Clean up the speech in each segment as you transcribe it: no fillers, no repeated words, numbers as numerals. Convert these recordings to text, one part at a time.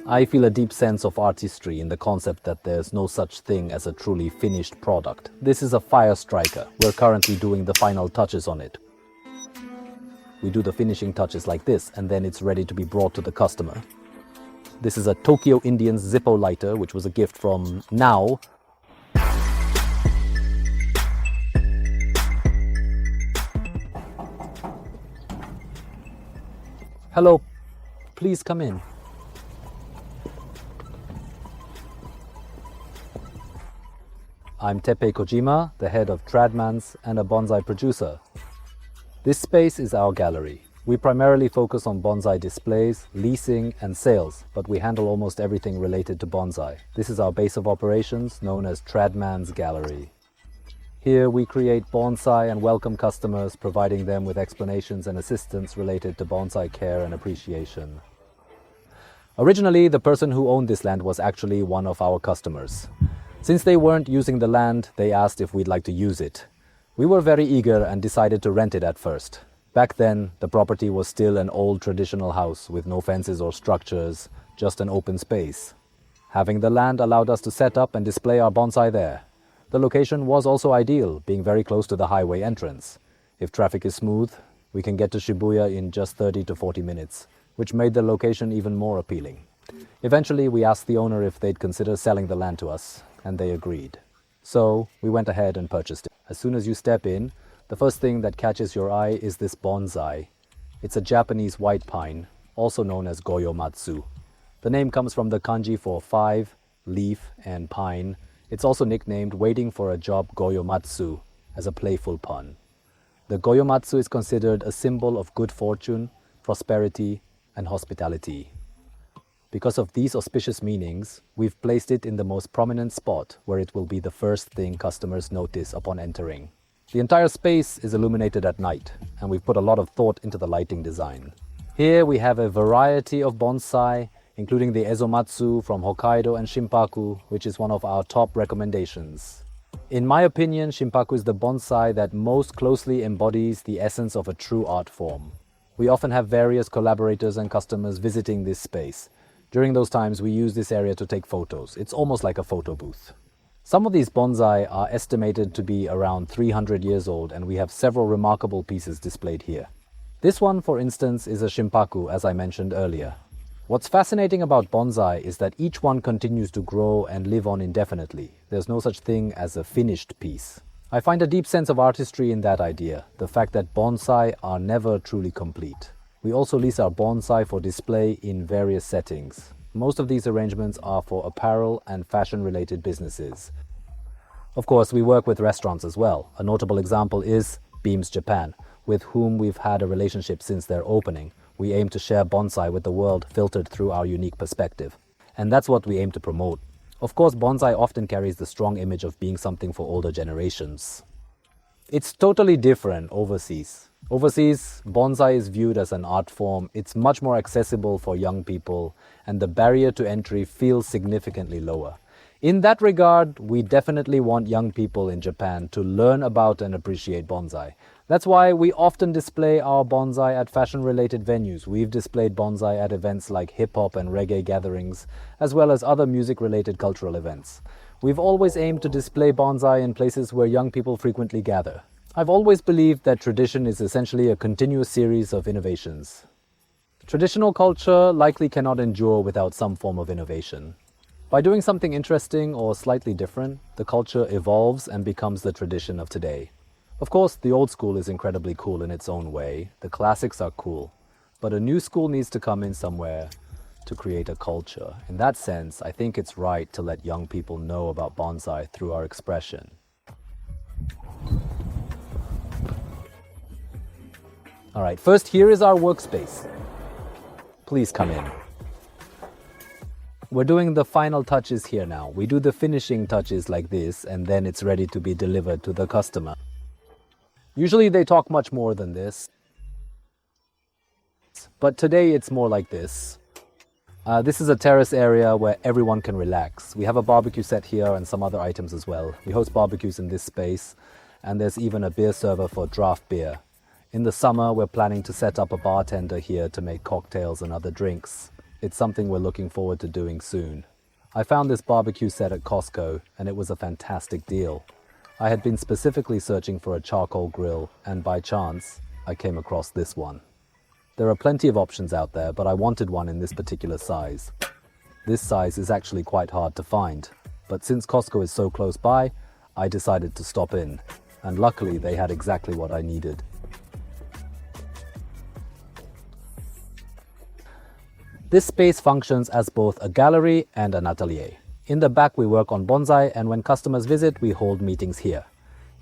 I feel a deep sense of artistry in the concept that there's no such thing as a truly finished product. This is a fire striker. We're currently doing the final touches on it. We do the finishing touches like this, and then it's ready to be brought to the customer. This is a Tokyo Indians Zippo lighter, which was a gift from Now. Hello, please come in. I'm Teppei Kojima, the head of TRADMAN'S and a bonsai producer. This space is our gallery. We primarily focus on bonsai displays, leasing and sales, but we handle almost everything related to bonsai. This is our base of operations, known as TRADMAN'S Gallery. Here we create bonsai and welcome customers, providing them with explanations and assistance related to bonsai care and appreciation. Originally, the person who owned this land was actually one of our customers. Since they weren't using the land, they asked if we'd like to use it. We were very eager and decided to rent it at first. Back then, the property was still an old traditional house with no fences or structures, just an open space. Having the land allowed us to set up and display our bonsai there. The location was also ideal, being very close to the highway entrance. If traffic is smooth, we can get to Shibuya in just 30 to 40 minutes, which made the location even more appealing. Eventually, we asked the owner if they'd consider selling the land to us, and they agreed. So, we went ahead and purchased it. As soon as you step in, the first thing that catches your eye is this bonsai. It's a Japanese white pine, also known as goyomatsu. The name comes from the kanji for 5, leaf, and pine. It's also nicknamed waiting for a job goyomatsu as a playful pun. The goyomatsu is considered a symbol of good fortune, prosperity, and hospitality. Because of these auspicious meanings, we've placed it in the most prominent spot where it will be the first thing customers notice upon entering. The entire space is illuminated at night, and we've put a lot of thought into the lighting design. Here we have a variety of bonsai, including the Ezomatsu from Hokkaido and Shinpaku, which is one of our top recommendations. In my opinion, Shinpaku is the bonsai that most closely embodies the essence of a true art form. We often have various collaborators and customers visiting this space. During those times, we use this area to take photos. It's almost like a photo booth. Some of these bonsai are estimated to be around 300 years old, and we have several remarkable pieces displayed here. This one, for instance, is a Shinpaku, as I mentioned earlier. What's fascinating about bonsai is that each one continues to grow and live on indefinitely. There's no such thing as a finished piece. I find a deep sense of artistry in that idea, the fact that bonsai are never truly complete. We also lease our bonsai for display in various settings. Most of these arrangements are for apparel and fashion-related businesses. Of course, we work with restaurants as well. A notable example is Beams Japan, with whom we've had a relationship since their opening. We aim to share bonsai with the world, filtered through our unique perspective. And that's what we aim to promote. Of course, bonsai often carries the strong image of being something for older generations. It's totally different overseas. Overseas, bonsai is viewed as an art form. It's much more accessible for young people, and the barrier to entry feels significantly lower. In that regard, we definitely want young people in Japan to learn about and appreciate bonsai. That's why we often display our bonsai at fashion-related venues. We've displayed bonsai at events like hip-hop and reggae gatherings, as well as other music-related cultural events. We've always aimed to display bonsai in places where young people frequently gather. I've always believed that tradition is essentially a continuous series of innovations. Traditional culture likely cannot endure without some form of innovation. By doing something interesting or slightly different, the culture evolves and becomes the tradition of today. Of course, the old school is incredibly cool in its own way. The classics are cool. But a new school needs to come in somewhere to create a culture. In that sense, I think it's right to let young people know about bonsai through our expression. All right, first here is our workspace. Please come in. We're doing the final touches here now. We do the finishing touches like this, and then it's ready to be delivered to the customer. Usually they talk much more than this, but today it's more like this. This is a terrace area where everyone can relax. We have a barbecue set here and some other items as well. We host barbecues in this space, and there's even a beer server for draft beer. In the summer, we're planning to set up a bartender here to make cocktails and other drinks. It's something we're looking forward to doing soon. I found this barbecue set at Costco, and it was a fantastic deal. I had been specifically searching for a charcoal grill, and by chance, I came across this one. There are plenty of options out there, but I wanted one in this particular size. This size is actually quite hard to find, but since Costco is so close by, I decided to stop in, and luckily they had exactly what I needed. This space functions as both a gallery and an atelier. In the back we work on bonsai, and when customers visit we hold meetings here.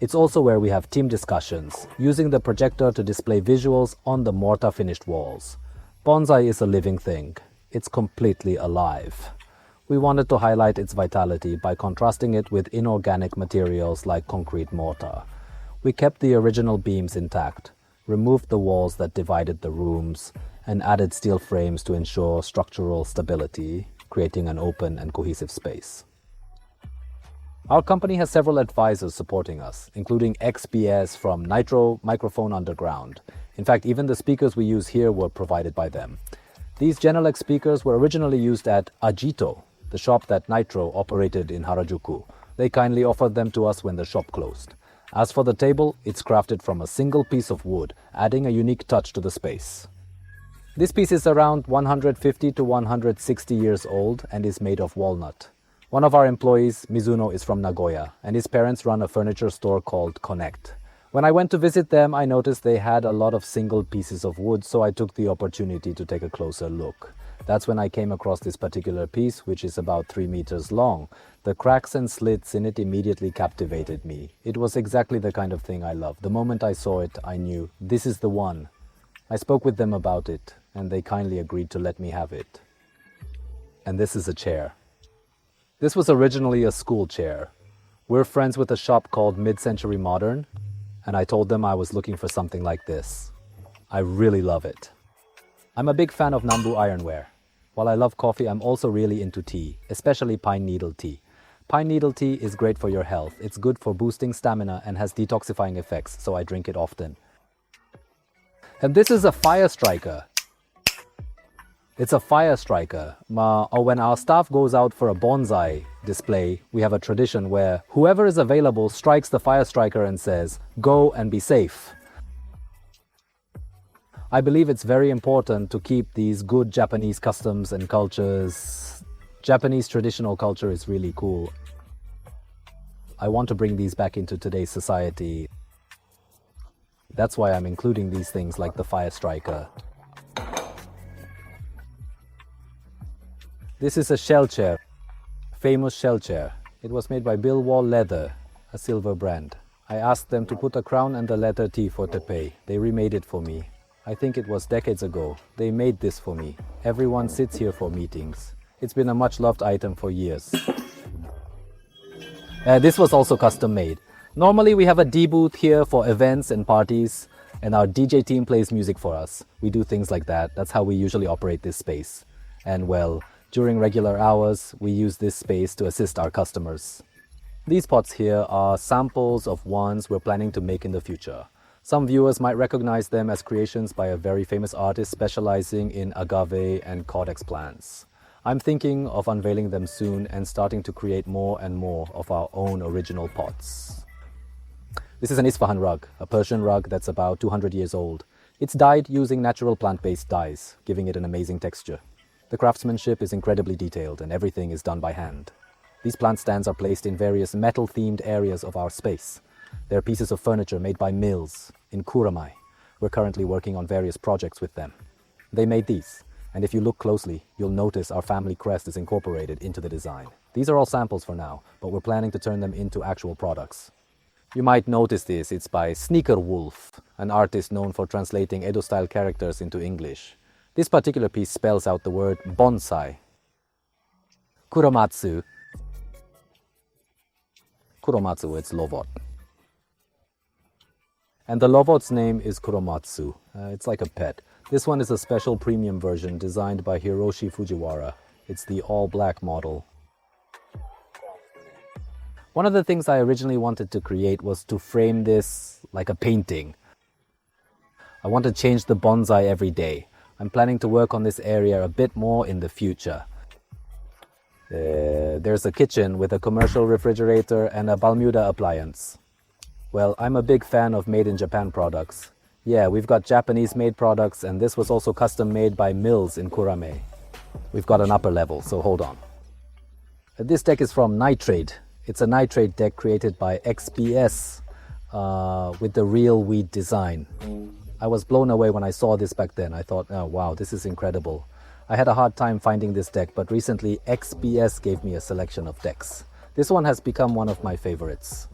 It's also where we have team discussions, using the projector to display visuals on the mortar finished walls. Bonsai is a living thing. It's completely alive. We wanted to highlight its vitality by contrasting it with inorganic materials like concrete mortar. We kept the original beams intact, removed the walls that divided the rooms, and added steel frames to ensure structural stability, creating an open and cohesive space. Our company has several advisors supporting us, including XPS from Nitro Microphone Underground. In fact, even the speakers we use here were provided by them. These Genelec speakers were originally used at Agito, the shop that Nitro operated in Harajuku. They kindly offered them to us when the shop closed. As for the table, it's crafted from a single piece of wood, adding a unique touch to the space. This piece is around 150 to 160 years old and is made of walnut. One of our employees, Mizuno, is from Nagoya, and his parents run a furniture store called Connect. When I went to visit them, I noticed they had a lot of single pieces of wood, so I took the opportunity to take a closer look. That's when I came across this particular piece, which is about 3 meters long. The cracks and slits in it immediately captivated me. It was exactly the kind of thing I love. The moment I saw it, I knew, this is the one. I spoke with them about it, and they kindly agreed to let me have it. And this is a chair. This was originally a school chair. We're friends with a shop called Mid-Century Modern, and I told them I was looking for something like this. I really love it. I'm a big fan of Nambu ironware. While I love coffee, I'm also really into tea, especially pine needle tea. Pine needle tea is great for your health. It's good for boosting stamina and has detoxifying effects, so I drink it often. And this is a fire striker. It's a fire striker. When our staff goes out for a bonsai display, we have a tradition where whoever is available strikes the fire striker and says, "Go and be safe." I believe it's very important to keep these good Japanese customs and cultures. Japanese traditional culture is really cool. I want to bring these back into today's society. That's why I'm including these things like the fire striker. This is a shell chair, famous shell chair. It was made by Bill Wall Leather, a silver brand. I asked them to put a crown and the letter T for Teppei. They remade it for me. I think it was decades ago. They made this for me. Everyone sits here for meetings. It's been a much loved item for years. This was also custom made. Normally we have a D booth here for events and parties, and our DJ team plays music for us. We do things like that. That's how we usually operate this space. And well, during regular hours, we use this space to assist our customers. These pots here are samples of ones we're planning to make in the future. Some viewers might recognize them as creations by a very famous artist specializing in agave and cordex plants. I'm thinking of unveiling them soon and starting to create more and more of our own original pots. This is an Isfahan rug, a Persian rug that's about 200 years old. It's dyed using natural plant-based dyes, giving it an amazing texture. The craftsmanship is incredibly detailed and everything is done by hand. These plant stands are placed in various metal-themed areas of our space. They're pieces of furniture made by mills in Kuramai. We're currently working on various projects with them. They made these, and if you look closely, you'll notice our family crest is incorporated into the design. These are all samples for now, but we're planning to turn them into actual products. You might notice this, it's by Sneaker Wolf, an artist known for translating Edo-style characters into English. This particular piece spells out the word bonsai. Kuromatsu. Kuromatsu, it's Lovot. And the Lovot's name is Kuromatsu. It's like a pet. This one is a special premium version designed by Hiroshi Fujiwara. It's the all-black model. One of the things I originally wanted to create was to frame this like a painting. I want to change the bonsai every day. I'm planning to work on this area a bit more in the future. There's a kitchen with a commercial refrigerator and a Bermuda appliance. Well, I'm a big fan of made in Japan products. Yeah, we've got Japanese made products, and this was also custom made by Mills in Kurame. We've got an upper level, so hold on. This deck is from Nitrate. It's a nitrate deck created by XPS with the real weed design. I was blown away when I saw this back then. I thought, oh wow, this is incredible. I had a hard time finding this deck, but recently XPS gave me a selection of decks. This one has become one of my favorites.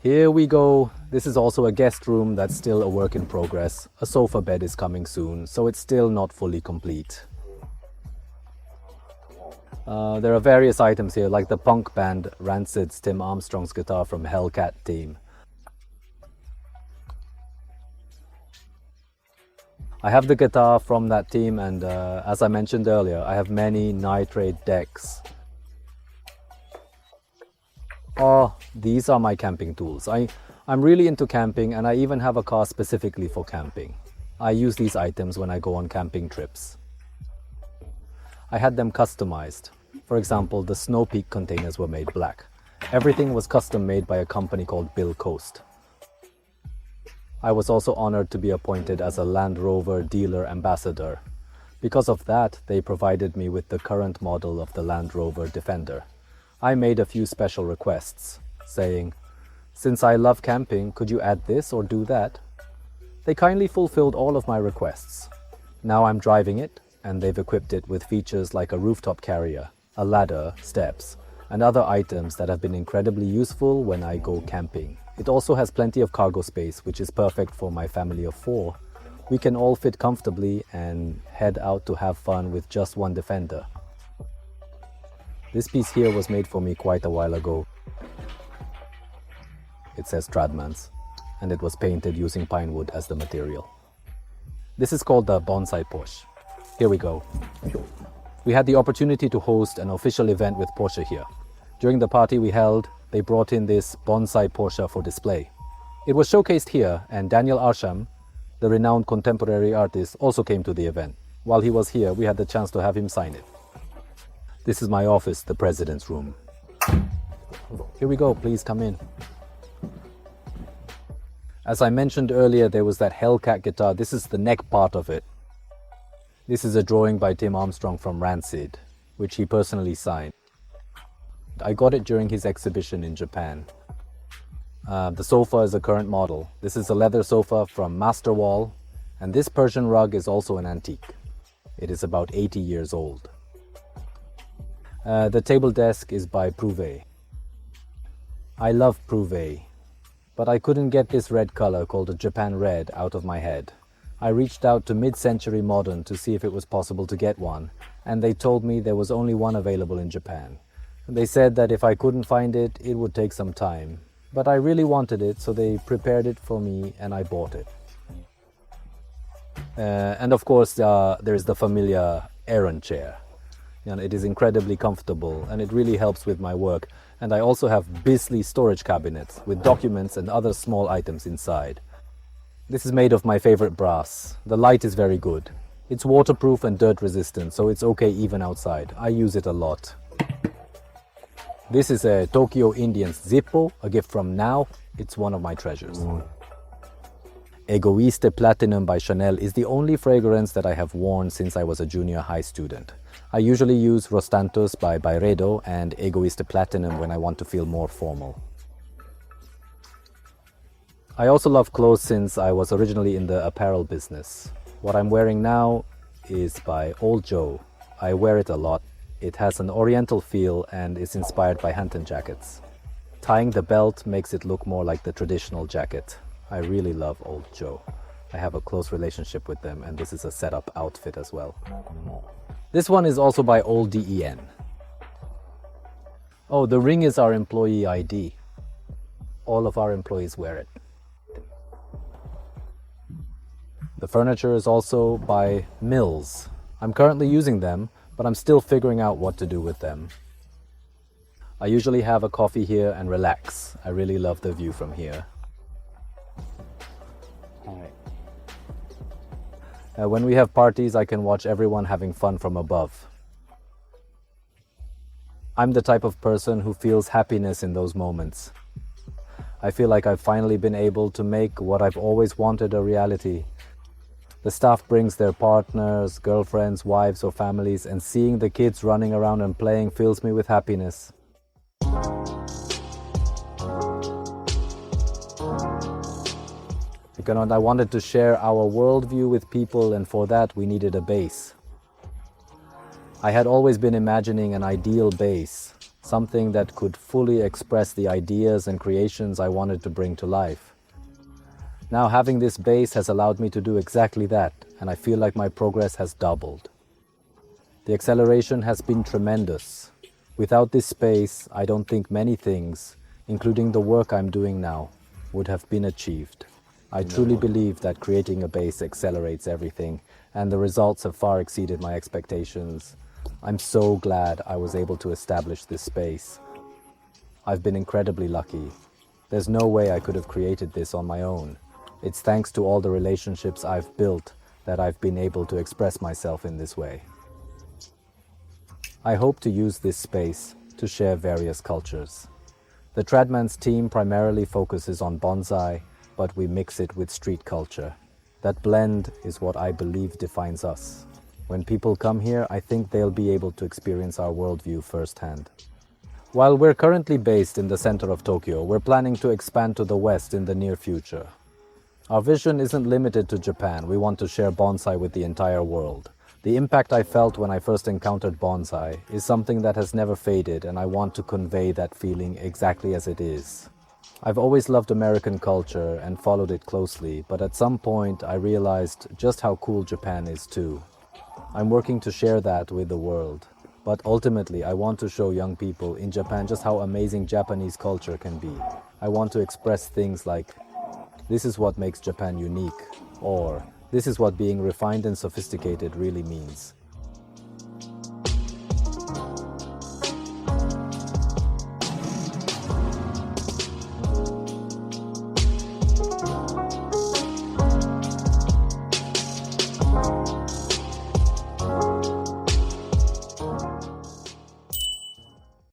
Here we go. This is also a guest room that's still a work in progress. A sofa bed is coming soon, so it's still not fully complete. There are various items here, like the punk band Rancid's Tim Armstrong's guitar from Hellcat team. I have the guitar from that team, and as I mentioned earlier, I have many nitrate decks. Oh, these are my camping tools. I'm really into camping, and I even have a car specifically for camping. I use these items when I go on camping trips. I had them customized. For example, the Snow Peak containers were made black. Everything was custom made by a company called Bill Coast. I was also honored to be appointed as a Land Rover dealer ambassador. Because of that, they provided me with the current model of the Land Rover Defender. I made a few special requests, saying, "Since I love camping, could you add this or do that?" They kindly fulfilled all of my requests. Now I'm driving it, and they've equipped it with features like a rooftop carrier, a ladder, steps, and other items that have been incredibly useful when I go camping. It also has plenty of cargo space, which is perfect for my family of 4. We can all fit comfortably and head out to have fun with just one Defender. This piece here was made for me quite a while ago. It says TRADMAN'S, and it was painted using pine wood as the material. This is called the Bonsai Porsche. Here we go. We had the opportunity to host an official event with Porsche here. During the party we held, they brought in this Bonsai Porsche for display. It was showcased here, and Daniel Arsham, the renowned contemporary artist, also came to the event. While he was here, we had the chance to have him sign it. This is my office, the president's room. Here we go, please come in. As I mentioned earlier, there was that Hellcat guitar. This is the neck part of it. This is a drawing by Tim Armstrong from Rancid, which he personally signed. I got it during his exhibition in Japan. The sofa is a current model. This is a leather sofa from Masterwall, and this Persian rug is also an antique. It is about 80 years old. The table desk is by Prouvé. I love Prouvé, but I couldn't get this red color called a Japan Red out of my head. I reached out to Mid-Century Modern to see if it was possible to get one, and they told me there was only one available in Japan. They said that if I couldn't find it, it would take some time. But I really wanted it, so they prepared it for me and I bought it. And of course, there's the familiar Aeron chair. It is incredibly comfortable and it really helps with my work. And I also have Bisley storage cabinets with documents and other small items inside. This is made of my favorite brass. The light is very good. It's waterproof and dirt resistant, so it's okay even outside. I use it a lot. This is a Tokyo Indian's Zippo, a gift from Now. It's one of my treasures. Egoiste Platinum by Chanel is the only fragrance that I have worn since I was a junior high student. I usually use Rostantus by Byredo and Egoiste Platinum when I want to feel more formal. I also love clothes since I was originally in the apparel business. What I'm wearing now is by Old Joe. I wear it a lot. It has an oriental feel and is inspired by Hampton jackets. Tying the belt makes it look more like the traditional jacket. I really love Old Joe. I have a close relationship with them, and this is a setup outfit as well. This one is also by Old DEN. Oh, the ring is our employee ID. All of our employees wear it. The furniture is also by Mills. I'm currently using them, but I'm still figuring out what to do with them. I usually have a coffee here and relax. I really love the view from here. When we have parties, I can watch everyone having fun from above. I'm the type of person who feels happiness in those moments. I feel like I've finally been able to make what I've always wanted a reality. The staff brings their partners, girlfriends, wives, or families, and seeing the kids running around and playing fills me with happiness. And I wanted to share our worldview with people, and for that we needed a base. I had always been imagining an ideal base, something that could fully express the ideas and creations I wanted to bring to life. Now having this base has allowed me to do exactly that, and I feel like my progress has doubled. The acceleration has been tremendous. Without this space, I don't think many things, including the work I'm doing now, would have been achieved. I truly believe that creating a base accelerates everything, and the results have far exceeded my expectations. I'm so glad I was able to establish this space. I've been incredibly lucky. There's no way I could have created this on my own. It's thanks to all the relationships I've built that I've been able to express myself in this way. I hope to use this space to share various cultures. The TRADMAN'S team primarily focuses on bonsai, but we mix it with street culture. That blend is what I believe defines us. When people come here, I think they'll be able to experience our worldview firsthand. While we're currently based in the center of Tokyo, we're planning to expand to the west in the near future. Our vision isn't limited to Japan. We want to share bonsai with the entire world. The impact I felt when I first encountered bonsai is something that has never faded, and I want to convey that feeling exactly as it is. I've always loved American culture and followed it closely, but at some point I realized just how cool Japan is too. I'm working to share that with the world, but ultimately I want to show young people in Japan just how amazing Japanese culture can be. I want to express things like, this is what makes Japan unique, or this is what being refined and sophisticated really means.